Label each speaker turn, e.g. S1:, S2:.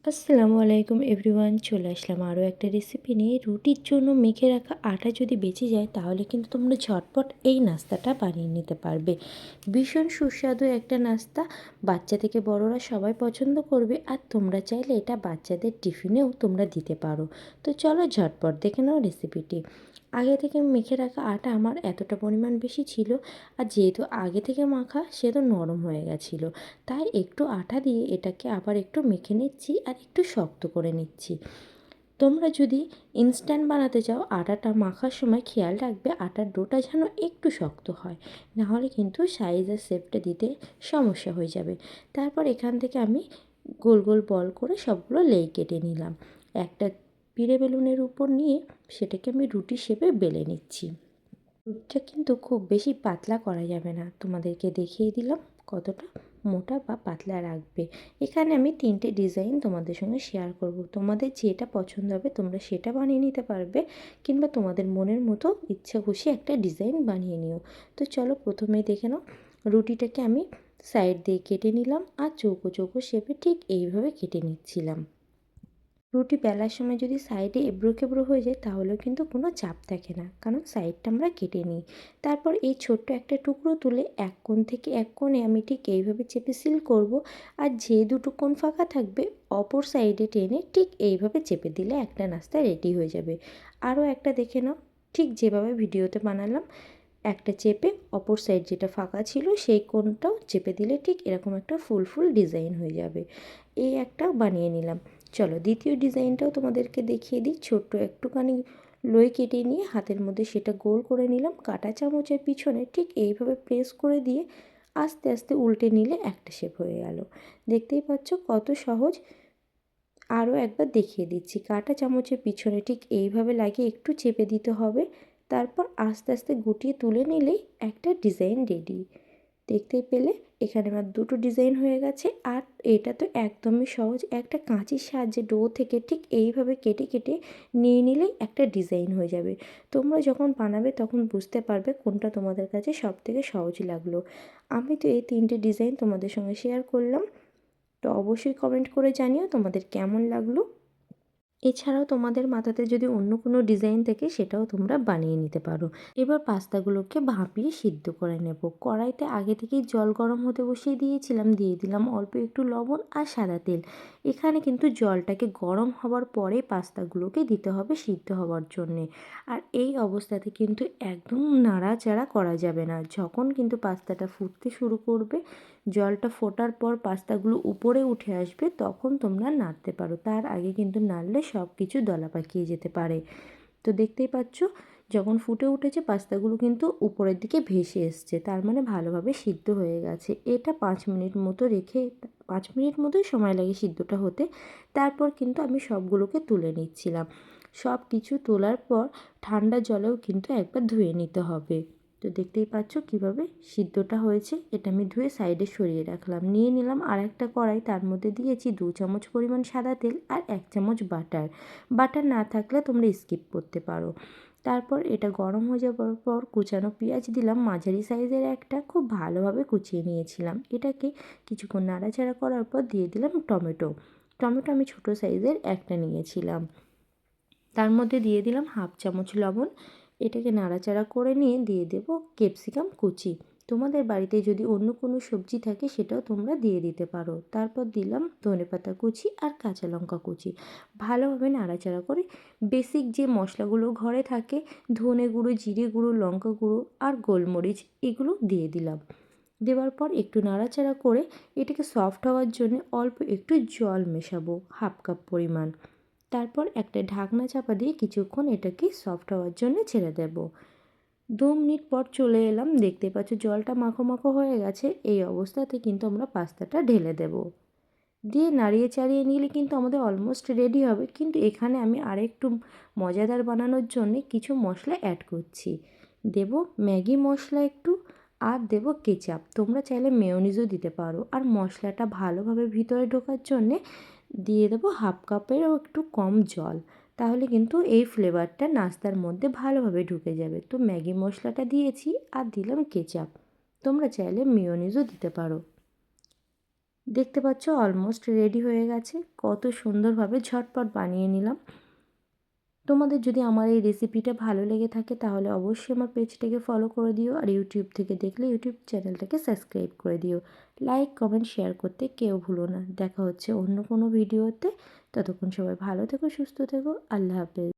S1: আসসালামু আলাইকুম এভরিওয়ান, চলে আসলাম আরও একটা রেসিপি নিয়ে। রুটির জন্য মেখে রাখা আটা যদি বেঁচে যায় তাহলে কিন্তু তোমরা ঝটপট এই নাস্তাটা বানিয়ে নিতে পারবে। ভীষণ সুস্বাদু একটা নাস্তা, বাচ্চা থেকে বড়রা সবাই পছন্দ করবে। আর তোমরা চাইলে এটা বাচ্চাদের টিফিনেও তোমরা দিতে পারো। তো চলো ঝটপট দেখে নাও রেসিপিটি। আগে থেকে মেখে রাখা আটা আমার এতটা পরিমাণ বেশি ছিল, আর যেহেতু আগে থেকে মাখা সেহেতু নরম হয়ে গেছিলো, তাই একটু আটা দিয়ে এটাকে আবার একটু মেখে নিচ্ছি আর একটু শক্ত করে নিচ্ছি। তোমরা যদি ইনস্ট্যান্ট বানাতে চাও, আটাটা মাখার সময় খেয়াল রাখবে আটার ডোটা যেন একটু শক্ত হয়, নাহলে কিন্তু সাইজ আর শেপটা দিতে সমস্যা হয়ে যাবে। তারপর এখান থেকে আমি গোল গোল বল করে সবগুলো লেই কেটে নিলাম। একটা পিড়ে বেলুনের উপর নিয়ে সেটাকে আমি রুটি শেপে বেলে নিচ্ছি। রুটিটা কিন্তু খুব বেশি পাতলা করা যাবে না, তোমাদেরকে দেখিয়ে দিলাম কতটা মোটা বা পাতলা রাখবে। এখানে আমি 3টে ডিজাইন তোমাদের সঙ্গে শেয়ার করব। তোমাদের যেটা পছন্দ হবে তোমরা সেটা বানিয়ে নিতে পারবে, কিংবা তোমাদের মনের মতো ইচ্ছা খুশি একটা ডিজাইন বানিয়ে নিও। তো চলো প্রথমে দেখে নাও। রুটিটাকে আমি সাইড দিয়ে কেটে নিলাম আর চৌকো চৌকো শেপে ঠিক এইভাবে কেটে নিচ্ছিলাম। রুটি বেলার সময় যদি সাইডে এবড়ো খেবড়ো হয়ে যায় তাহলেও কিন্তু কোনো চাপ থাকে না, কারণ সাইডটা আমরা কেটে নিই। তারপর এই ছোট্ট একটা টুকরো তুলে এক কোণ থেকে এক কোণে আমি ঠিক এইভাবে চেপে সিল করব। আর যে দুটো কোণ ফাঁকা থাকবে অপর সাইডে টেনে ঠিক এইভাবে চেপে দিলে একটা নাস্তা রেডি হয়ে যাবে। আরও একটা দেখে নাও, ঠিক যেভাবে ভিডিওতে বানালাম, একটা চেপে অপর সাইড যেটা ফাঁকা ছিল সেই কোণটাও চেপে দিলে ঠিক এরকম একটা ফুল ফুল ডিজাইন হয়ে যাবে। এই একটা বানিয়ে নিলাম। চলো দ্বিতীয় ডিজাইনটাও তোমাদেরকে দেখিয়ে দিই। ছোট্ট একটুখানি লই কেটে নিয়ে হাতের মধ্যে সেটা গোল করে নিলাম। কাঁটা চামচের পিছনে ঠিক এইভাবে প্রেস করে দিয়ে আস্তে আস্তে উল্টে নিলে একটা শেপ হয়ে গেল। দেখতেই পাচ্ছ কত সহজ। আরও একবার দেখিয়ে দিচ্ছি। কাঁটা চামচের পিছনে ঠিক এইভাবে লাগিয়ে একটু চেপে দিতে হবে। তারপর আস্তে আস্তে গুটিয়ে তুলে নিলেই একটা ডিজাইন রেডি। দেখতেই পেলে এখানে আমার দুটো ডিজাইন হয়ে গেছে। আর এটা তো একদমই সহজ, একটা কাঁচির সাহায্যে ডো থেকে ঠিক এইভাবে কেটে কেটে নিয়ে নিলেই একটা ডিজাইন হয়ে যাবে। তোমরা যখন বানাবে তখন বুঝতে পারবে কোনটা তোমাদের কাছে সবথেকে সহজ লাগলো। আমি তো এই 3টে ডিজাইন তোমাদের সঙ্গে শেয়ার করলাম। তো অবশ্যই কমেন্ট করে জানিও তোমাদের কেমন লাগলো। এছাড়াও তোমাদের মাথাতে যদি অন্য কোনো ডিজাইন থাকে সেটাও তোমরা বানিয়ে নিতে পারো। এবার পাস্তাগুলোকে ভাপিয়ে সিদ্ধ করে নেব। কড়াইতে আগে থেকেই জল গরম হতে বসিয়ে দিয়েছিলাম, দিয়ে দিলাম অল্প একটু লবণ আর সাদা তেল। এখানে কিন্তু জলটাকে গরম হওয়ার পরে পাস্তাগুলোকে দিতে হবে সিদ্ধ হওয়ার জন্যে। আর এই অবস্থাতে কিন্তু একদম নাড়াচাড়া করা যাবে না। যখন কিন্তু পাস্তাটা ফুটতে শুরু করবে, জলটা ফোটার পর পাস্তাগুলো উপরে উঠে আসবে, তখন তোমরা নাড়তে পারো। তার আগে কিন্তু নাড়লে সব কিছু দলা পাকিয়ে যেতে পারে। তো দেখতেই পাচ্ছ যখন ফুটে উঠেছে পাস্তাগুলো কিন্তু উপরের দিকে ভেসে এসছে, তার মানে ভালোভাবে সিদ্ধ হয়ে গেছে। এটা 5 মিনিট মতো রেখে 5 মিনিট মতোই সময় লাগে সিদ্ধটা হতে। তারপর কিন্তু আমি সবগুলোকে তুলে নিচ্ছিলাম। সব কিছু তোলার পর ঠান্ডা জলেও কিন্তু একবার ধুয়ে নিতে হবে। তো দেখতেই পাচ্ছ কিভাবে সিদ্ধটা হয়েছে। এটা আমি ধুয়ে সাইডে সরিয়ে রাখলাম। নিয়ে নিলাম আর একটা কড়াই, তার মধ্যে দিয়েছি 2 চামচ পরিমাণ সাদা তেল আর 1 চামচ বাটার। বাটার না থাকলে তোমরা স্কিপ করতে পারো। তারপর এটা গরম হয়ে যাওয়ার পর কুচানো পেঁয়াজ দিলাম, মাঝারি সাইজের একটা, খুব ভালোভাবে কুচিয়ে নিয়েছিলাম। এটাকে কিছুক্ষণ নাড়াচাড়া করার পর দিয়ে দিলাম টমেটো। টমেটো আমি ছোটো সাইজের একটা নিয়েছিলাম। তার মধ্যে দিয়ে দিলাম 1/2 চামচ লবণ। এটাকে নাড়াচাড়া করে নিয়ে দিয়ে দেব ক্যাপসিকাম কুচি। তোমাদের বাড়িতে যদি অন্য কোনো সবজি থাকে সেটাও তোমরা দিয়ে দিতে পারো। তারপর দিলাম ধনেপাতা কুচি আর কাঁচা লঙ্কা কুচি। ভালোভাবে নাড়াচাড়া করে বেসিক যে মশলাগুলো ঘরে থাকে, ধনে গুঁড়ো, জিরে গুঁড়ো, লঙ্কা গুঁড়ো আর গোলমরিচ, এগুলো দিয়ে দিলাম। দেওয়ার পর একটু নাড়াচাড়া করে এটাকে সফট হওয়ার জন্য অল্প একটু জল মেশাবো, 1/2 কাপ পরিমাণ। তারপর একটা ঢাকনা চাপা দিয়ে কিছুক্ষণ এটাকে সফট হওয়ার জন্য ছেড়ে দেব। 2 মিনিট পর চলে এলাম। দেখতে পাচ্ছ জলটা মাখো মাখো হয়ে গেছে। এই অবস্থাতে কিন্তু আমরা পাস্তাটা ঢেলে দেব। দিয়ে নাড়িয়ে চাড়িয়ে নিলে কিন্তু আমাদের অলমোস্ট রেডি হবে। কিন্তু এখানে আমি আরেকটু মজাদার বানানোর জন্যে কিছু মশলা অ্যাড করছি। দেব ম্যাগি মশলা একটু, আর দেব কেচাপ। তোমরা চাইলে মেয়োনিজও দিতে পারো। আর মশলাটা ভালোভাবে ভিতরে ঢোকার জন্যে দিয়ে দেবো 1/2 কাপেরও একটু কম জল। তাহলে কিন্তু এই ফ্লেভারটা নাস্তার মধ্যে ভালোভাবে ঢুকে যাবে। তো ম্যাগি মশলাটা দিয়েছি আর দিলাম কেচাপ। তোমরা চাইলে মেয়োনিজও দিতে পারো। দেখতে পাচ্ছ অলমোস্ট রেডি হয়ে গেছে। কত সুন্দরভাবে ঝটপট বানিয়ে নিলাম। তোমাদের যদি আমার এই রেসিপিটা ভালো লেগে থাকে তাহলে অবশ্যই আমার পেজটাকে ফলো করে দিও, আর ইউটিউব থেকে দেখলে ইউটিউব চ্যানেলটাকে সাবস্ক্রাইব করে দিও। লাইক কমেন্ট শেয়ার করতে কেউ ভুলো না। দেখা হচ্ছে অন্য কোনো ভিডিওতে। ততক্ষণ সবাই ভালো থেকো, সুস্থ থেকো। আল্লাহ হাফেজ।